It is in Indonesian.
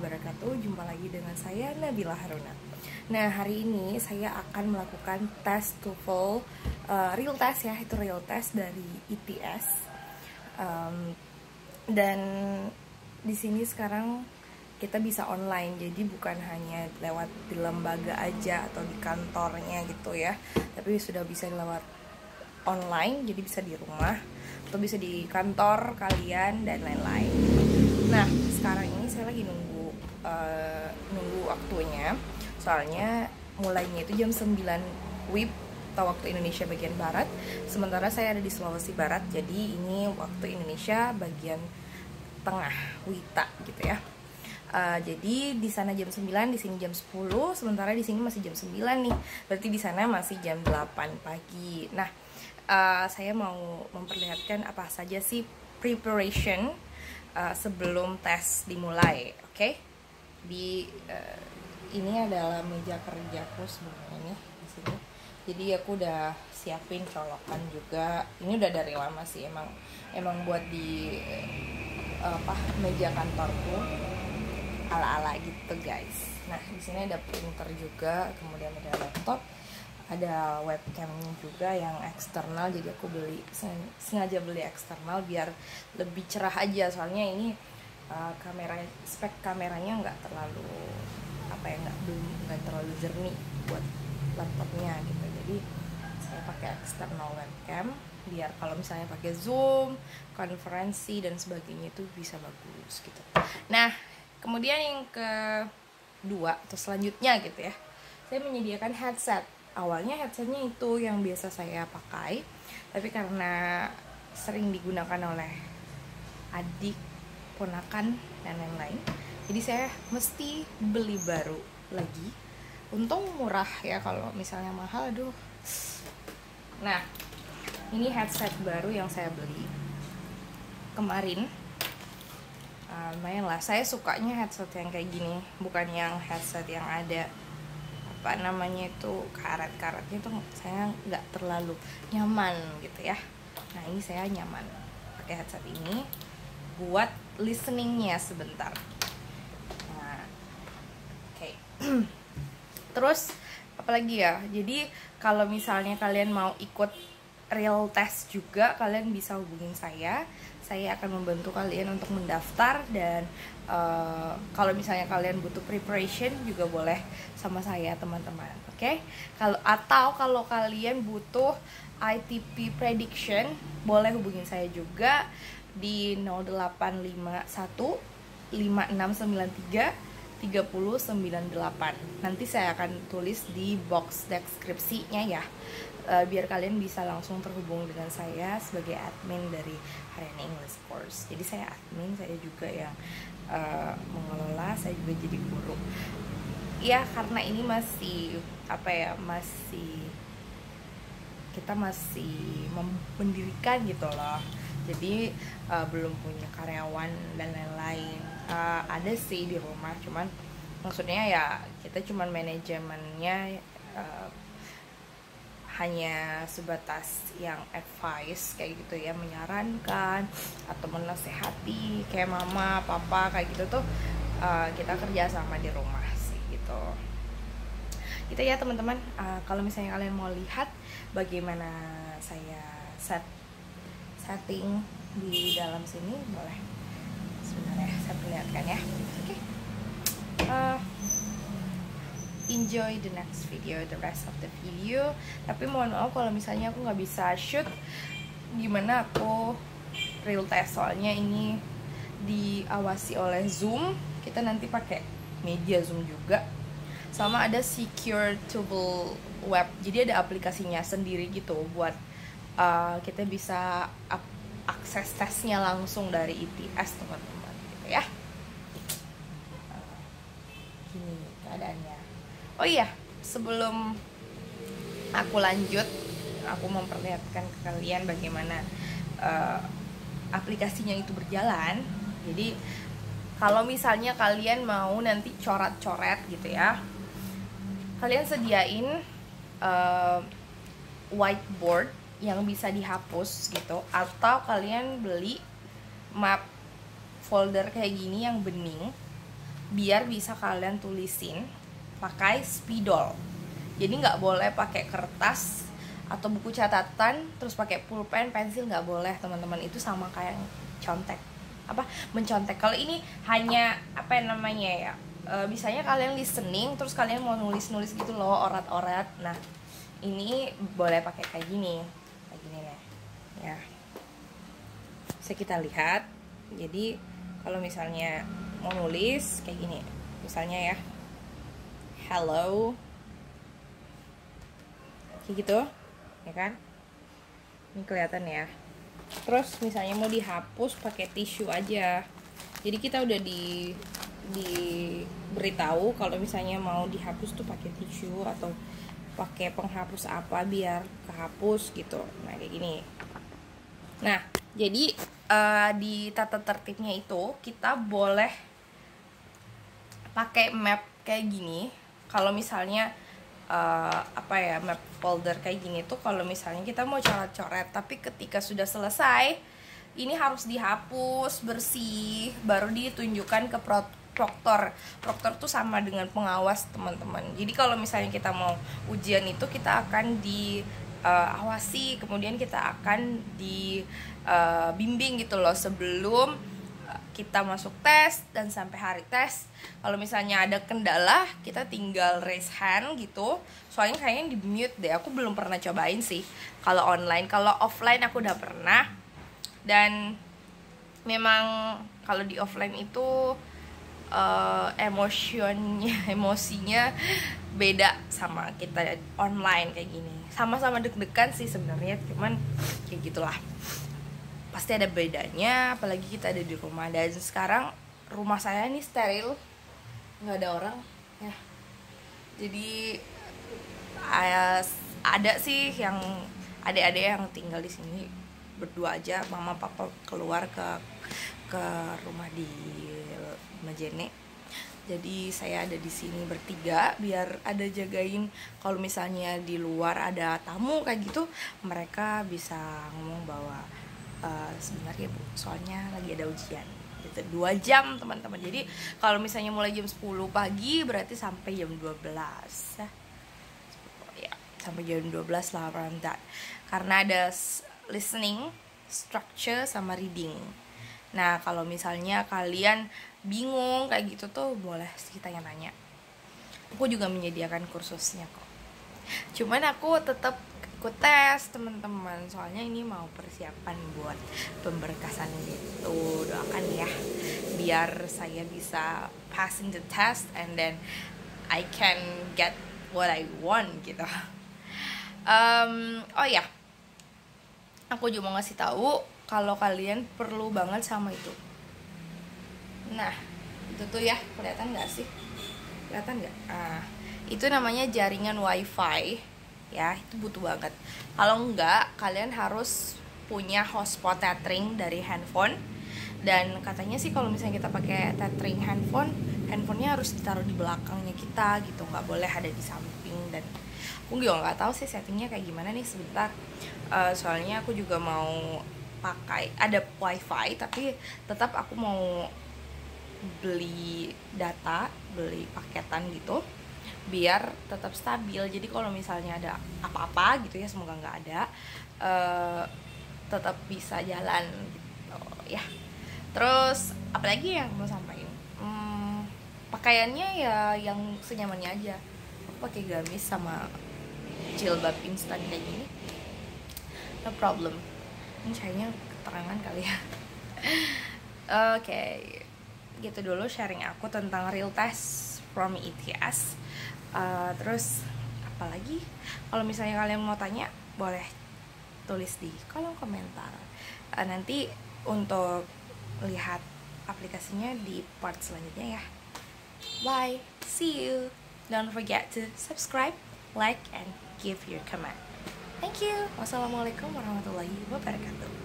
wabarakatuh. Jumpa lagi dengan saya Nabila Haruna. Nah, hari ini saya akan melakukan tes TOEFL, real test ya, itu real test dari ITS. Dan di sini sekarang kita bisa online, jadi bukan hanya lewat di lembaga aja atau di kantornya gitu ya, tapi sudah bisa lewat online, jadi bisa di rumah atau bisa di kantor kalian dan lain-lain. Nah, sekarang ini saya lagi nunggu waktunya, soalnya mulainya itu jam 9 WIB atau waktu Indonesia bagian Barat, sementara saya ada di Sulawesi Barat, jadi ini waktu Indonesia bagian tengah, WITA gitu ya. Jadi di sana jam 9, di sini jam 10, sementara di sini masih jam 9 nih. Berarti di sana masih jam 8 pagi. Nah, saya mau memperlihatkan apa saja sih preparation sebelum tes dimulai, oke? Ini adalah meja kerjaku sebenarnya di sini. Jadi aku udah siapin colokan juga. Ini udah dari lama sih, emang buat di meja kantorku ala-ala gitu guys. Nah, di sini ada printer juga, kemudian ada laptop, ada webcamnya juga yang eksternal, jadi aku sengaja beli eksternal biar lebih cerah aja, soalnya ini spek kameranya nggak terlalu nggak terlalu jernih buat laptopnya gitu, jadi saya pakai eksternal webcam biar kalau misalnya pakai Zoom, konferensi dan sebagainya itu bisa bagus gitu. Nah, kemudian yang kedua atau selanjutnya gitu ya, saya menyediakan headset. Awalnya headsetnya itu yang biasa saya pakai, tapi karena sering digunakan oleh adik, ponakan, dan lain-lain, jadi saya mesti beli baru lagi. Untung murah ya, kalau misalnya mahal aduh. Nah, ini headset baru yang saya beli kemarin. Lumayan lah, saya sukanya headset yang kayak gini, bukan yang headset yang ada itu karet-karetnya, itu saya nggak terlalu nyaman gitu ya. Nah, ini saya nyaman pakai headset ini buat listeningnya sebentar. Nah, oke. Terus apalagi ya, jadi kalau misalnya kalian mau ikut real test juga, kalian bisa hubungin saya akan membantu kalian untuk mendaftar. Dan kalau misalnya kalian butuh preparation juga boleh sama saya teman-teman, oke? Kalau kalian butuh ITP prediction, boleh hubungin saya juga di 0851 5693 3098. Nanti saya akan tulis di box deskripsinya ya, biar kalian bisa langsung terhubung dengan saya sebagai admin dari Harena English Course. Jadi saya admin, saya juga yang mengelola, saya juga jadi guru. Ya, karena ini kita masih mendirikan gitu loh. Jadi belum punya karyawan dan lain-lain. Ada sih di rumah, cuman maksudnya ya kita cuman manajemennya hanya sebatas yang advice kayak gitu ya, menyarankan atau menasehati kayak mama, papa kayak gitu tuh, kita kerja sama di rumah sih gitu. Gitu ya teman-teman. Kalau misalnya kalian mau lihat bagaimana saya setting di dalam sini, boleh sebenarnya saya perlihatkan ya. Oke. Enjoy the next video, the rest of the video. Tapi mohon maaf kalau misalnya aku nggak bisa shoot gimana aku real test, soalnya ini diawasi oleh Zoom. Kita nanti pakai media Zoom juga, sama ada secure tool web, jadi ada aplikasinya sendiri gitu buat kita bisa akses tesnya langsung dari ITS teman-teman gitu ya. Gini keadaannya. Oh iya, sebelum aku lanjut, aku memperlihatkan ke kalian bagaimana aplikasinya itu berjalan. Jadi kalau misalnya kalian mau nanti coret-coret gitu ya, kalian sediain whiteboard yang bisa dihapus gitu, atau kalian beli map folder kayak gini yang bening, biar bisa kalian tulisin pakai spidol. Jadi nggak boleh pakai kertas atau buku catatan terus pakai pulpen, pensil, nggak boleh teman-teman. Itu sama kayak contek, mencontek. Kalau ini hanya namanya ya, misalnya kalian listening terus kalian mau nulis gitu loh, orat-orat. Nah ini boleh pakai kayak gini nih ya. Bisa kita lihat. Jadi kalau misalnya mau nulis kayak gini, misalnya ya, hello, kayak gitu ya kan, ini kelihatan ya. Terus misalnya mau dihapus pakai tisu aja. Jadi kita udah diberitahu kalau misalnya mau dihapus tuh pakai tisu atau pakai penghapus apa biar kehapus gitu. Nah kayak gini. Nah jadi di tata tertibnya itu kita boleh pakai map kayak gini. Kalau misalnya map folder kayak gini tuh kalau misalnya kita mau coret-coret, tapi ketika sudah selesai ini harus dihapus bersih baru ditunjukkan ke proktor. Proktor tuh sama dengan pengawas teman-teman. Jadi kalau misalnya kita mau ujian itu kita akan diawasi, kemudian kita akan dibimbing gitu loh sebelum kita masuk tes dan sampai hari tes. Kalau misalnya ada kendala kita tinggal raise hand gitu. Soalnya kayaknya di mute deh, aku belum pernah cobain sih kalau online. Kalau offline aku udah pernah, dan memang kalau di offline itu emosinya beda sama kita online kayak gini. Sama-sama deg-degan sih sebenarnya, cuman kayak gitulah, pasti ada bedanya, apalagi kita ada di rumah. Dan sekarang rumah saya ini steril, nggak ada orang ya. Jadi ada sih yang adik-adik yang tinggal di sini berdua aja, mama papa keluar ke rumah di Majene. Jadi saya ada di sini bertiga biar ada jagain kalau misalnya di luar ada tamu kayak gitu, mereka bisa ngomong bahwa sebenarnya Bu, soalnya lagi ada ujian gitu. 2 jam teman-teman. Jadi kalau misalnya mulai jam 10 pagi berarti sampai jam 12 ya, sampai jam 12 lah, around that. Karena ada listening, structure, sama reading. Nah kalau misalnya kalian bingung kayak gitu tuh boleh sih tanya-tanya. Aku juga menyediakan kursusnya kok. Cuman aku tetap ikut tes teman-teman, soalnya ini mau persiapan buat pemberkasan gitu. Doakan ya biar saya bisa passing the test and then I can get what I want gitu. Oh ya, aku juga mau ngasih tahu kalau kalian perlu banget sama itu. Nah itu tuh ya, kelihatan nggak sih? Kelihatan nggak? Itu namanya jaringan wifi ya, itu butuh banget. Kalau enggak, kalian harus punya hotspot tethering dari handphone. Dan katanya sih kalau misalnya kita pakai tethering handphonenya harus ditaruh di belakangnya kita gitu, nggak boleh ada di samping. Dan aku juga nggak tahu sih settingnya kayak gimana nih, sebentar. Soalnya aku juga mau pakai, ada wifi tapi tetap aku mau beli data, beli paketan gitu biar tetap stabil. Jadi kalau misalnya ada apa-apa gitu ya, semoga nggak ada, tetap bisa jalan gitu ya. Terus apalagi yang mau sampaikan, pakaiannya ya yang senyamannya aja. Aku pakai gamis sama jilbab instan kayak gini, no problem. Ini kayaknya keterangan kali ya. Oke, gitu dulu sharing aku tentang real test from ETS. Terus apalagi kalau misalnya kalian mau tanya boleh tulis di kolom komentar. Nanti untuk lihat aplikasinya di part selanjutnya ya. Bye, see you. Don't forget to subscribe, like, and give your comment. Thank you. Wassalamualaikum warahmatullahi wabarakatuh.